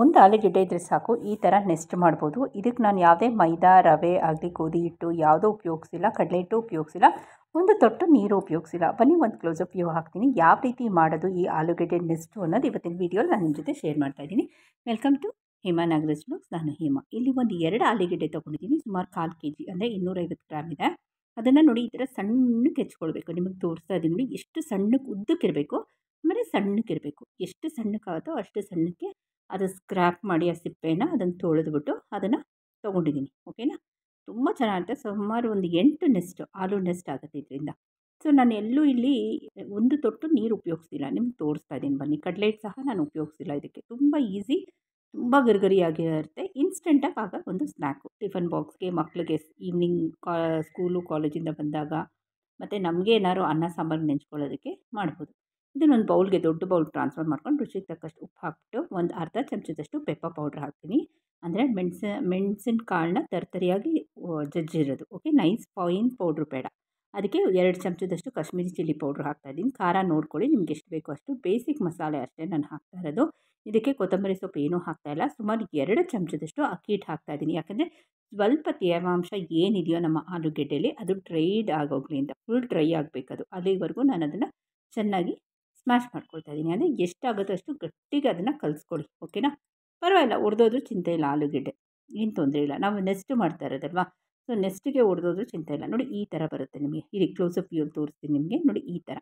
ಒಂದು ಆಲೂಗೆಡ್ಡೆ ಇದ್ದರೆ ಸಾಕು, ಈ ಥರ ನೆಸ್ಟ್ ಮಾಡ್ಬೋದು. ಇದಕ್ಕೆ ನಾನು ಯಾವುದೇ ಮೈದಾ, ರವೆ ಆಗಲಿ, ಗೋಧಿ ಹಿಟ್ಟು ಯಾವುದೂ ಉಪಯೋಗಿಸಿಲ್ಲ, ಕಡಲೆ ಹಿಟ್ಟು ಉಪಯೋಗಿಸಿಲ್ಲ, ಒಂದು ತೊಟ್ಟು ನೀರು ಉಪಯೋಗಿಸಿಲ್ಲ. ಬನ್ನಿ ಒಂದು ಕ್ಲೋಸಪ್ ವ್ಯೂ ಹಾಕ್ತೀನಿ. ಯಾವ ರೀತಿ ಮಾಡೋದು ಈ ಆಲೂಗೆಡ್ಡೆ ನೆಸ್ಟು ಅನ್ನೋದು ಇವತ್ತಿನ ವೀಡಿಯೋಲಿ ನಾನು ನಿಮ್ಮ ಜೊತೆ ಶೇರ್ ಮಾಡ್ತಾಯಿದ್ದೀನಿ. Welcome to Hema Nagaraj vlogs. ನಾನು ಹೇಮಾ. ಇಲ್ಲಿ ಒಂದು 2 ಆಲೂಗೆಡ್ಡೆ ತೊಗೊಂಡಿದ್ದೀನಿ. ಸುಮಾರು 1/4 kg ಅಂದರೆ 250 ಗ್ರಾಮ್ ಇದೆ. ಅದನ್ನು ನೋಡಿ ಈ ಥರ ಸಣ್ಣಕ್ಕೆ ಹೆಚ್ಕೊಳ್ಬೇಕು. ನಿಮಗೆ ತೋರಿಸ್ತಾ ಇದ್ದೀನಿ ನೋಡಿ, ಎಷ್ಟು ಸಣ್ಣಕ್ಕೆ ಉದ್ದಕ್ಕಿರಬೇಕು, ಆಮೇಲೆ ಸಣ್ಣಕ್ಕಿರಬೇಕು. ಎಷ್ಟು ಸಣ್ಣಕ್ಕಾಗುತ್ತೋ ಅಷ್ಟು ಸಣ್ಣಕ್ಕೆ ಅದು ಸ್ಕ್ರ್ಯಾಪ್ ಮಾಡಿ ಆ ಸಿಪ್ಪೆನ ಅದನ್ನು ತೊಳೆದ್ಬಿಟ್ಟು ಅದನ್ನು ತೊಗೊಂಡಿದ್ದೀನಿ. ಓಕೆನಾ. ತುಂಬ ಚೆನ್ನಾಗಿರುತ್ತೆ. ಸುಮಾರು ಒಂದು 8 ನೆಸ್ಟ್ ಆಲೂ ನೆಸ್ಟ್ ಆಗುತ್ತೆ ಇದರಿಂದ. ಸೊ ನಾನು ಎಲ್ಲೂ ಇಲ್ಲಿ ಒಂದು ತೊಟ್ಟು ನೀರು ಉಪಯೋಗಿಸ್ತಿಲ್ಲ, ನಿಮ್ಗೆ ತೋರಿಸ್ತಾ ಇದ್ದೀನಿ ಬನ್ನಿ. ಕಡಲೆ ಹಿಟ್ಟು ಸಹ ನಾನು ಉಪಯೋಗಿಸ್ತಿಲ್ಲ ಇದಕ್ಕೆ. ತುಂಬ ಈಸಿ, ತುಂಬ ಗರಿಗರಿಯಾಗಿರುತ್ತೆ. ಇನ್ಸ್ಟೆಂಟಾಗಿ ಆಗ ಒಂದು ಸ್ನ್ಯಾಕು ಟಿಫನ್ ಬಾಕ್ಸ್ಗೆ, ಮಕ್ಕಳಿಗೆ ಈವ್ನಿಂಗ್ ಸ್ಕೂಲು ಕಾಲೇಜಿಂದ ಬಂದಾಗ, ಮತ್ತು ನಮಗೆ ಏನಾದ್ರು ಅನ್ನ ಸಾಂಬಾರು ನೆಂಚ್ಕೊಳ್ಳೋದಕ್ಕೆ ಮಾಡ್ಬೋದು. ಇದನ್ನೊಂದು ಬೌಲ್ಗೆ, ದೊಡ್ಡ ಬೌಲ್ ಟ್ರಾನ್ಸ್ಫರ್ ಮಾಡ್ಕೊಂಡು ರುಚಿಗೆ ತಕ್ಕಷ್ಟು ಉಪ್ಪು ಹಾಕ್ಬಿಟ್ಟು ಒಂದು ಅರ್ಧ ಚಮಚದಷ್ಟು ಪೆಪ್ಪರ್ ಪೌಡ್ರ್ ಹಾಕ್ತೀನಿ. ಅಂದರೆ ಮೆಣಸಿನ ಕಾಳನ್ನ ತರಿಯಾಗಿ ಜಜ್ಜಿರೋದು. ಓಕೆ, ನೈಸ್ ಫೈನ್ ಪೌಡ್ರ್ ಬೇಡ. ಅದಕ್ಕೆ 2 ಚಮಚದಷ್ಟು ಕಾಶ್ಮೀರಿ ಚಿಲ್ಲಿ ಪೌಡ್ರ್ ಹಾಕ್ತಾಯಿದ್ದೀನಿ. ಖಾರ ನೋಡ್ಕೊಳ್ಳಿ, ನಿಮ್ಗೆ ಎಷ್ಟು ಬೇಕೋ ಅಷ್ಟು. ಬೇಸಿಕ್ ಮಸಾಲೆ ಅಷ್ಟೇ ನಾನು ಹಾಕ್ತಾ ಇರೋದು. ಇದಕ್ಕೆ ಕೊತ್ತಂಬರಿ ಸೊಪ್ಪು ಏನೂ ಹಾಕ್ತಾಯಿಲ್ಲ. ಸುಮಾರು 2 ಚಮಚದಷ್ಟು ಅಕ್ಕಿ ಹಿಟ್ಟು ಹಾಕ್ತಾಯಿದ್ದೀನಿ. ಯಾಕಂದರೆ ಸ್ವಲ್ಪ ತೇವಾಂಶ ಏನಿದೆಯೋ ನಮ್ಮ ಆಲೂಗೆಡ್ಡೆಯಲ್ಲಿ ಅದು ಡ್ರೈಡ್ ಆಗೋಗ್ಲಿ ಅಂತ. ಫುಲ್ ಡ್ರೈ ಆಗಬೇಕದು. ಅಲ್ಲಿವರೆಗೂ ನಾನು ಅದನ್ನು ಚೆನ್ನಾಗಿ ಸ್ಮ್ಯಾಶ್ ಮಾಡ್ಕೊಳ್ತಾ ಇದ್ದೀನಿ. ಅಂದರೆ ಎಷ್ಟಾಗುತ್ತೋ ಅಷ್ಟು ಗಟ್ಟಿಗೆ ಅದನ್ನು ಕಲಿಸ್ಕೊಳ್ಳಿ. ಓಕೆನಾ. ಪರವಾಗಿಲ್ಲ, ಒಡೆದೋದ್ರೂ ಚಿಂತೆ ಇಲ್ಲ. ಆಲೂಗೆಡ್ಡೆ ಏನು ತೊಂದರೆ ಇಲ್ಲ. ನಾವು ನೆಸ್ಟ್ ಮಾಡ್ತಾ ಇರೋದಲ್ವಾ, ಸೊ ನೆಸ್ಟಿಗೆ ಒಡೆದೋದ್ರೂ ಚಿಂತೆ ಇಲ್ಲ. ನೋಡಿ ಈ ಥರ ಬರುತ್ತೆ ನಿಮಗೆ. ಇಲ್ಲಿ ಕ್ಲೋಸಪ್ ವ್ಯೂ ತೋರಿಸ್ತೀನಿ ನಿಮಗೆ. ನೋಡಿ ಈ ಥರ.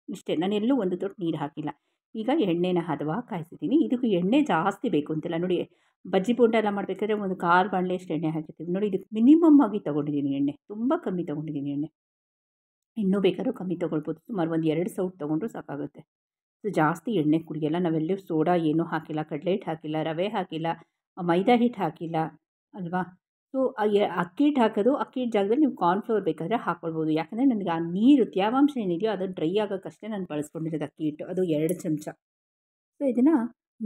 ಇಷ್ಟೇ, ನಾನು ಎಲ್ಲೂ ಒಂದು ತೊಟ್ಟು ನೀರು ಹಾಕಿಲ್ಲ. ಈಗ ಎಣ್ಣೆನ ಹದವಾಗಿ ಕಾಯಿಸಿದ್ದೀನಿ. ಇದಕ್ಕೂ ಎಣ್ಣೆ ಜಾಸ್ತಿ ಬೇಕು ಅಂತಿಲ್ಲ. ನೋಡಿ, ಬಜ್ಜಿ ಬೋಂಡ ಎಲ್ಲ ಮಾಡಬೇಕಾದ್ರೆ ಒಂದು 1/4 ಬಾಣಲೆಯಷ್ಟು ಎಣ್ಣೆ ಹಾಕಿರ್ತೀವಿ. ನೋಡಿ, ಇದಕ್ಕೆ ಮಿನಿಮಮ್ ಆಗಿ ತೊಗೊಂಡಿದ್ದೀನಿ ಎಣ್ಣೆ. ತುಂಬ ಕಮ್ಮಿ ತೊಗೊಂಡಿದ್ದೀನಿ ಎಣ್ಣೆ. ಇನ್ನೂ ಬೇಕಾದ್ರೂ ಕಮ್ಮಿ ತೊಗೊಳ್ಬೋದು. ಸುಮಾರು ಒಂದು 2 ಸೌಟ್ ತೊಗೊಂಡ್ರೂ ಸಾಕಾಗುತ್ತೆ. ಸೊ ಜಾಸ್ತಿ ಎಣ್ಣೆ ಕುಡಿಯಲ್ಲ. ನಾವೆಲ್ಲೂ ಸೋಡಾ ಏನೂ ಹಾಕಿಲ್ಲ, ಕಡಲೆ ಹಿಟ್ಟು ಹಾಕಿಲ್ಲ, ರವೆ ಹಾಕಿಲ್ಲ, ಮೈದಾ ಹಿಟ್ಟು ಹಾಕಿಲ್ಲ ಅಲ್ವಾ. ಸೊ ಅಕ್ಕಿ ಹಿಟ್ಟು ಹಾಕೋದು, ಅಕ್ಕಿ ಹಿಟ್ಟು ಜಾಗದಲ್ಲಿ ನೀವು ಕಾರ್ನ್ಫ್ಲೋರ್ ಬೇಕಾದರೆ ಹಾಕ್ಕೊಳ್ಬೋದು. ಯಾಕಂದರೆ ನನಗೆ ಆ ನೀರು ತೇವಾಂಶ ಏನಿದೆಯೋ ಅದು ಡ್ರೈ ಆಗೋಕ್ಕಷ್ಟೇ ನಾನು ಬಳಸ್ಕೊಂಡಿರೋದು ಅಕ್ಕಿ ಹಿಟ್ಟು. ಅದು 2 ಚಮಚ. ಸೊ ಇದನ್ನು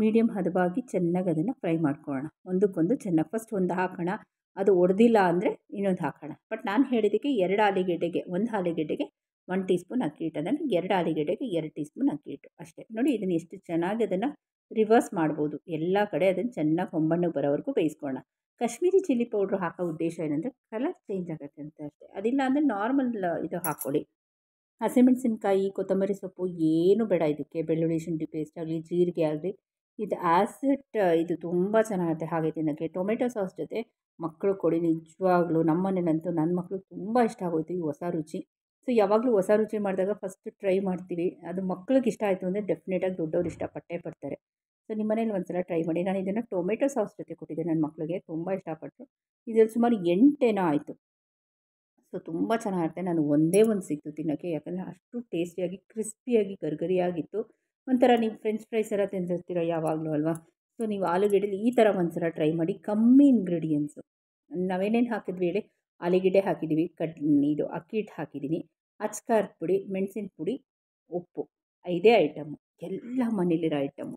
ಮೀಡಿಯಮ್ ಹದವಾಗಿ ಚೆನ್ನಾಗಿ ಅದನ್ನು ಫ್ರೈ ಮಾಡ್ಕೊಳ್ಳೋಣ. ಒಂದಕ್ಕೊಂದು ಚೆನ್ನಾಗಿ ಫಸ್ಟ್ ಒಂದು ಹಾಕೋಣ, ಅದು ಒಡೆದಿಲ್ಲ ಅಂದರೆ ಇನ್ನೊಂದು ಹಾಕೋಣ. ಬಟ್ ನಾನು ಹೇಳಿದ್ದಕ್ಕೆ 2 ಆಲೂಗೆಡ್ಡೆಗೆ, 1 ಆಲೂಗೆಡ್ಡೆಗೆ 1 ಟೀ ಸ್ಪೂನ್ ಅಕ್ಕಿ ಹಿಟ್ಟು, ಅಂದರೆ 2 ಆಲೂಗೆಡ್ಡೆಗೆ 2 ಟೀ ಸ್ಪೂನ್ ಅಕ್ಕಿ ಹಿಟ್ಟು ಅಷ್ಟೇ. ನೋಡಿ, ಇದನ್ನು ಎಷ್ಟು ಚೆನ್ನಾಗಿ ಅದನ್ನು ರಿವರ್ಸ್ ಮಾಡ್ಬೋದು. ಎಲ್ಲ ಕಡೆ ಅದನ್ನು ಚೆನ್ನಾಗಿ ಹೊಂಬಣ್ಣಗೆ ಬರೋವರೆಗೂ ಬೇಯಿಸ್ಕೊಳ್ಳೋಣ. ಕಾಶ್ಮೀರಿ ಚಿಲ್ಲಿ ಪೌಡ್ರ್ ಹಾಕೋ ಉದ್ದೇಶ ಏನಂದರೆ ಕಲರ್ ಚೇಂಜ್ ಆಗುತ್ತೆ ಅಂತ ಅಷ್ಟೇ. ಅದಿಲ್ಲ ಅಂದರೆ ನಾರ್ಮಲ್ ಇದು ಹಾಕ್ಕೊಳ್ಳಿ. ಹಸಿಮೆಣಸಿನ್ಕಾಯಿ, ಕೊತ್ತಂಬರಿ ಸೊಪ್ಪು ಏನೂ ಬೇಡ ಇದಕ್ಕೆ. ಬೆಳ್ಳುಳ್ಳಿ ಶುಂಠಿ ಪೇಸ್ಟ್ ಆಗಲಿ, ಜೀರಿಗೆ ಆಗಲಿ, ಇದು ಆ್ಯಸಿಡ್, ಇದು ತುಂಬ ಚೆನ್ನಾಗಿರುತ್ತೆ ಹಾಗೆ ತಿನ್ನೋಕ್ಕೆ. ಟೊಮೆಟೊ ಸಾಸ್ ಜೊತೆ ಮಕ್ಕಳು ಕೊಡಿ. ನಿಜವಾಗ್ಲೂ ನಮ್ಮ ಮನೇಲಂತೂ ನನ್ನ ಮಕ್ಕಳು ತುಂಬ ಇಷ್ಟ ಆಗೋಯ್ತು ಈ ಹೊಸ ರುಚಿ. ಸೊ ಯಾವಾಗಲೂ ಹೊಸ ರುಚಿ ಮಾಡಿದಾಗ ಫಸ್ಟ್ ಟ್ರೈ ಮಾಡ್ತೀವಿ. ಅದು ಮಕ್ಳಿಗೆ ಇಷ್ಟ ಆಯಿತು ಅಂದರೆ ಡೆಫಿನೆಟಾಗಿ ದೊಡ್ಡವ್ರು ಇಷ್ಟಪಟ್ಟೇ ಪಡ್ತಾರೆ. ಸೊ ನಿಮ್ಮ ಮನೇಲಿ ಒಂದು ಸಲ ಟ್ರೈ ಮಾಡಿ. ನಾನು ಇದನ್ನು ಟೊಮೆಟೊ ಸಾಸ್ ಜೊತೆ ಕೊಟ್ಟಿದ್ದೆ ನನ್ನ ಮಕ್ಕಳಿಗೆ, ತುಂಬ ಇಷ್ಟಪಟ್ಟರು. ಇದರಲ್ಲಿ ಸುಮಾರು 8 ಏನೋ ಆಯಿತು. ಸೊ ತುಂಬ ಚೆನ್ನಾಗಿರುತ್ತೆ. ನಾನು ಒಂದೇ ಒಂದು ಸಿಕ್ತು ತಿನ್ನೋಕ್ಕೆ, ಯಾಕಂದರೆ ಅಷ್ಟು ಟೇಸ್ಟಿಯಾಗಿ, ಕ್ರಿಸ್ಪಿಯಾಗಿ, ಗರಿಗರಿಯಾಗಿತ್ತು. ಒಂಥರ ನೀವು ಫ್ರೆಂಚ್ ಫ್ರೈಸ್ ಎಲ್ಲ ತಿಂದಿರ್ತೀರ ಯಾವಾಗಲೂ ಅಲ್ವಾ. ಸೊ ನೀವು ಆಲೂಗೆಡ್ಡೆಲಿ ಈ ಥರ ಒಂದು ಸಲ ಟ್ರೈ ಮಾಡಿ. ಕಮ್ಮಿ ಇಂಗ್ರೀಡಿಯೆಂಟ್ಸು. ನಾವೇನೇನು ಹಾಕಿದ್ವಿ ಹೇಳಿ, ಆಲೂಗೆಡ್ಡೆ ಹಾಕಿದ್ದೀವಿ, ಇದು ಅಕ್ಕಿ ಹಿಟ್ಟು ಹಾಕಿದ್ದೀನಿ, ಅಚ್ಕಾರದ ಪುಡಿ, ಮೆಣಸಿನ ಪುಡಿ, ಉಪ್ಪು, 5 ಐಟಮು, ಎಲ್ಲ ಮನೇಲಿರೋ ಐಟಮು.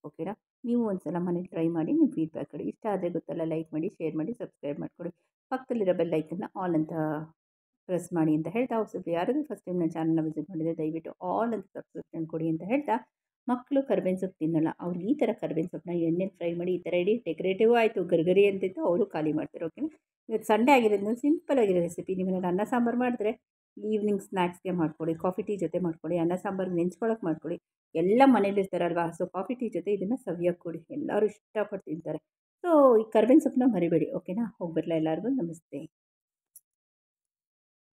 ಓಕೆನಾ. ನೀವು ಒಂದು ಸಲ ಮನೇಲಿ ಟ್ರೈ ಮಾಡಿ, ನಿಮ್ಮ ಫೀಡ್ಬ್ಯಾಕ್ ಕೊಡಿ. ಇಷ್ಟ ಆದರೆ ಗೊತ್ತಲ್ಲ, ಲೈಕ್ ಮಾಡಿ, ಶೇರ್ ಮಾಡಿ, ಸಬ್ಸ್ಕ್ರೈಬ್ ಮಾಡಿಕೊಡಿ. ಪಕ್ಕದಲ್ಲಿರೋ ಬೆಲ್ ಐಕನ್ನ ಆಲ್ ಅಂತ ಪ್ರೆಸ್ ಮಾಡಿ ಅಂತ ಹೇಳ್ತಾ, ಸ್ವಲ್ಪ ಯಾರಾದರೂ ಫಸ್ಟ್ ಟೈಮ್ ನನ್ನ ಚಾನಲ್ನ ವಿಸಿಟ್ ಮಾಡಿದರೆ ದಯವಿಟ್ಟು ಆಲ್ ಅಂತ ಸಬ್ಸ್ಕ್ರಿಪ್ಷನ್ ಕೊಡಿ ಅಂತ ಹೇಳ್ತಾ, ಮಕ್ಕಳು ಕರ್ಬೇವಿನ ಸೊಪ್ಪು ತಿನ್ನಲ್ಲ, ಅವ್ರು ಈ ಥರ ಕರ್ಬೇವಿನ ಸೊಪ್ಪನ್ನ ಎಣ್ಣೆಲಿ ಫ್ರೈ ಮಾಡಿ ಈ ಥರ ಇಡಿ. ಡೆಕೋರೇಟಿವ್ ಆಯಿತು, ಗರಿಗರಿ ಅಂತಿತ್ತು, ಅವರು ಖಾಲಿ ಮಾಡ್ತಾರೆ. ಓಕೆನಾ. ಇವತ್ತು ಸಂಡೇ ಆಗಿರೋದ್ರಿಂದ ಸಿಂಪಲ್ ಆಗಿರೋ ರೆಸಿಪಿ. ನೀವು ಮನೇಲಿ ಅನ್ನ ಸಾಂಬಾರು ಮಾಡಿದ್ರೆ ಈವ್ನಿಂಗ್ ಸ್ನ್ಯಾಕ್ಸ್ಗೆ ಮಾಡ್ಕೊಳ್ಳಿ, ಕಾಫಿ ಟೀ ಜೊತೆ ಮಾಡ್ಕೊಳ್ಳಿ, ಅನ್ನ ಸಾಂಬಾರು ನೆಂಚ್ಕೊಳ್ಳೋಕೆ ಮಾಡ್ಕೊಳ್ಳಿ. ಎಲ್ಲ ಮನೇಲಿರ್ತಾರಲ್ವಾ, ಸೊ ಕಾಫಿ ಟೀ ಜೊತೆ ಇದನ್ನು ಸವಿಯೋಕ್ಕೆ ಕೊಡಿ. ಎಲ್ಲರೂ ಇಷ್ಟಪಟ್ಟು ತಿಂತಾರೆ. ಸೊ ಈ ಕರ್ಬೇವಿನ ಸೊಪ್ಪನ್ನ ಮರಿಬೇಡಿ. ಓಕೆನಾ. ಹೋಗಿ ಬರಲ್ಲ ಎಲ್ಲರಿಗೂ. ನಮಸ್ತೆ.